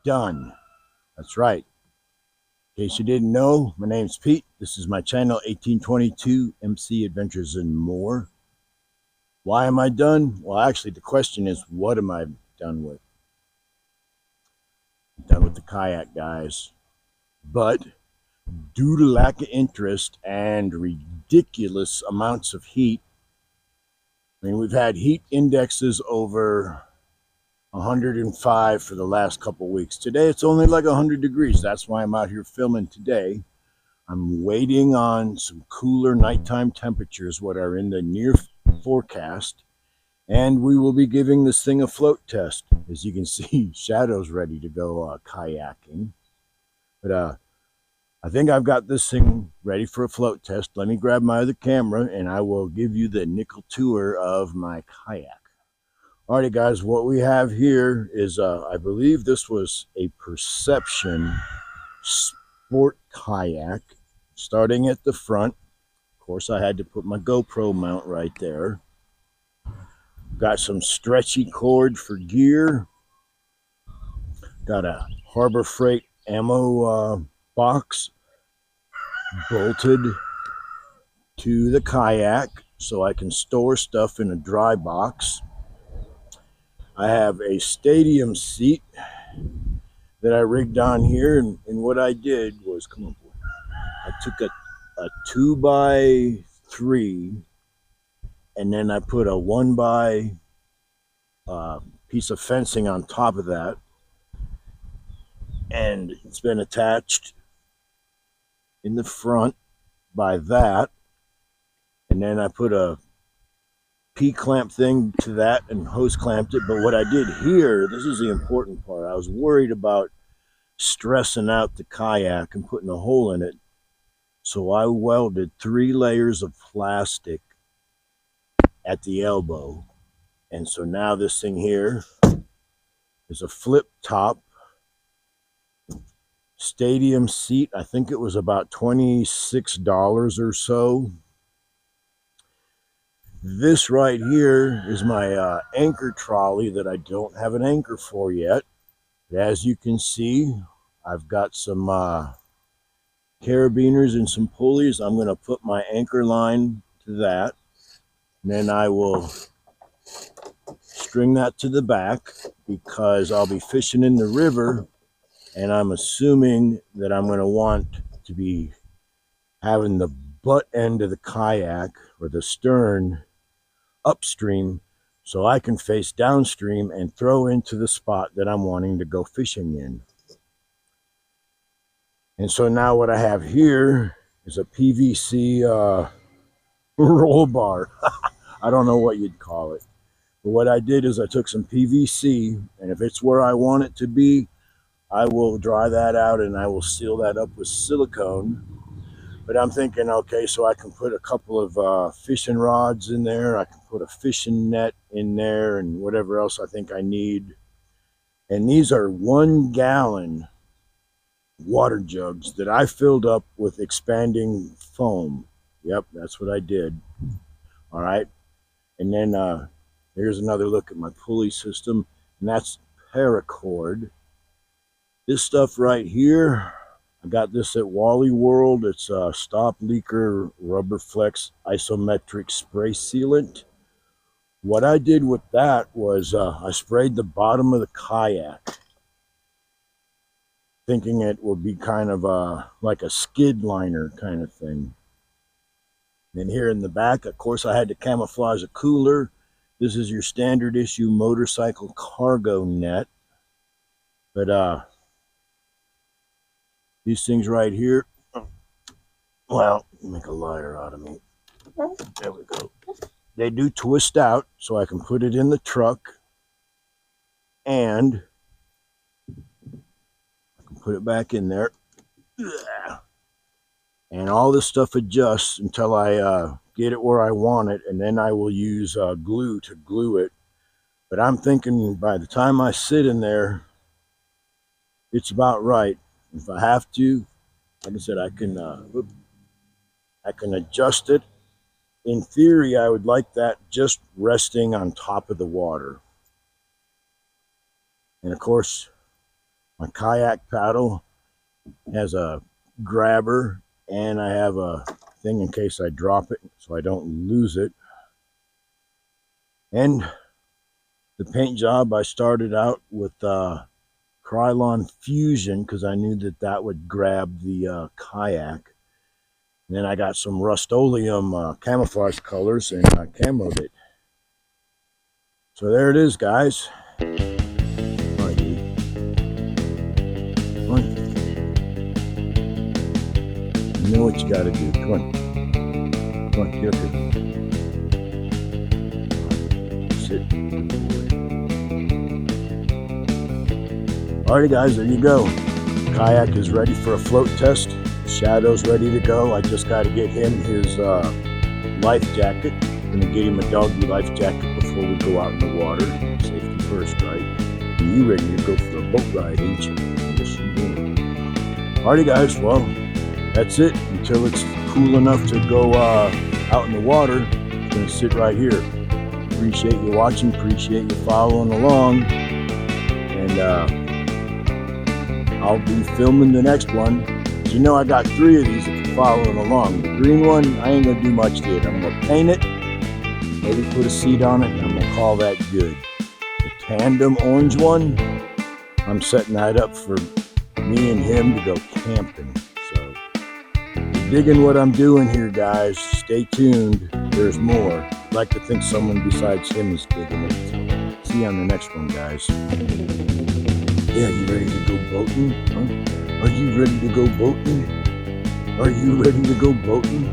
done. That's right. In case you didn't know, my name's Pete. This is my channel, 1822 MC Adventures and More. Why am I done? Well, actually, the question is, what am I done with? I'm done with the kayak, guys. But due to lack of interest and ridiculous amounts of heat, I mean, we've had heat indexes over 105 for the last couple weeks. Today, it's only like 100 degrees. That's why I'm out here filming today. I'm waiting on some cooler nighttime temperatures, what are in the near forecast, and we will be giving this thing a float test. As you can see, Shadow's ready to go kayaking. But I think I've got this thing ready for a float test. Let me grab my other camera, and I will give you the nickel tour of my kayak. Alrighty, guys, what we have here is, I believe this was a Perception sport kayak. Starting at the front, of course, I had to put my GoPro mount right there. Got some stretchy cord for gear. Got a Harbor Freight ammo box bolted to the kayak so I can store stuff in a dry box. I have a stadium seat that I rigged on here, and what I did was, come on, boy. I took a 2x3, and then I put a 1x piece of fencing on top of that, and it's been attached in the front by that, and then I put a P-clamp thing to that and hose clamped it. But what I did here, this is the important part, I was worried about stressing out the kayak and putting a hole in it. So I welded 3 layers of plastic at the elbow. And so now this thing here is a flip top stadium seat. I think it was about $26 or so. This right here is my anchor trolley that I don't have an anchor for yet. As you can see, I've got some carabiners and some pulleys. I'm going to put my anchor line to that. And then I will string that to the back because I'll be fishing in the river, and I'm assuming that I'm going to want to be having the butt end of the kayak or the stern upstream so I can face downstream and throw into the spot that I'm wanting to go fishing in. And so now what I have here is a PVC roll bar. I don't know what you'd call it. But what I did is I took some PVC, and if it's where I want it to be, I will dry that out and I will seal that up with silicone. But I'm thinking, okay, so I can put a couple of fishing rods in there. I can put a fishing net in there and whatever else I think I need. And these are 1 gallon water jugs that I filled up with expanding foam. Yep, that's what I did. All right. And then here's another look at my pulley system, and that's paracord. This stuff right here, I got this at Wally World. It's a Stop Leaker Rubber Flex Isometric Spray Sealant. What I did with that was I sprayed the bottom of the kayak, thinking it would be kind of like a skid liner kind of thing. Then here in the back, of course, I had to camouflage a cooler. This is your standard issue motorcycle cargo net. But these things right here, well, make a liar out of me. There we go. They do twist out, so I can put it in the truck, and I can put it back in there. And all this stuff adjusts until I get it where I want it, and then I will use glue to glue it. But I'm thinking by the time I sit in there, it's about right. If I have to, like I said, I can adjust it. In theory, I would like that just resting on top of the water. And of course, My kayak paddle has a grabber, and I have a thing in case I drop it so I don't lose it. And the paint job, I started out with Krylon Fusion because I knew that that would grab the kayak. And then I got some Rust-Oleum camouflage colors and I camoed it. So there it is, guys. All right, come on. You know what you got to do. Come on. Come on, get up here. Sit. Alrighty, guys, there you go. Kayak is ready for a float test. Shadow's ready to go. I just got to get him his life jacket. I'm gonna get him a doggy life jacket before we go out in the water. Safety first, right? Are you ready to go for a boat ride, ain't you? Yes, you do. Alrighty, guys. Well, that's it. Until it's cool enough to go out in the water, I'm gonna sit right here. Appreciate you watching. Appreciate you following along. And I'll be filming the next one. You know, I got 3 of these if you're following along. The green one, I ain't gonna do much to it. I'm gonna paint it, maybe put a seat on it, and I'm gonna call that good. The tandem orange one, I'm setting that up for me and him to go camping. So, you're digging what I'm doing here, guys. Stay tuned. There's more. I'd like to think someone besides him is digging it. So, see you on the next one, guys. Yeah, you ready to go boating? Huh? Are you ready to go boating? Are you ready to go boating?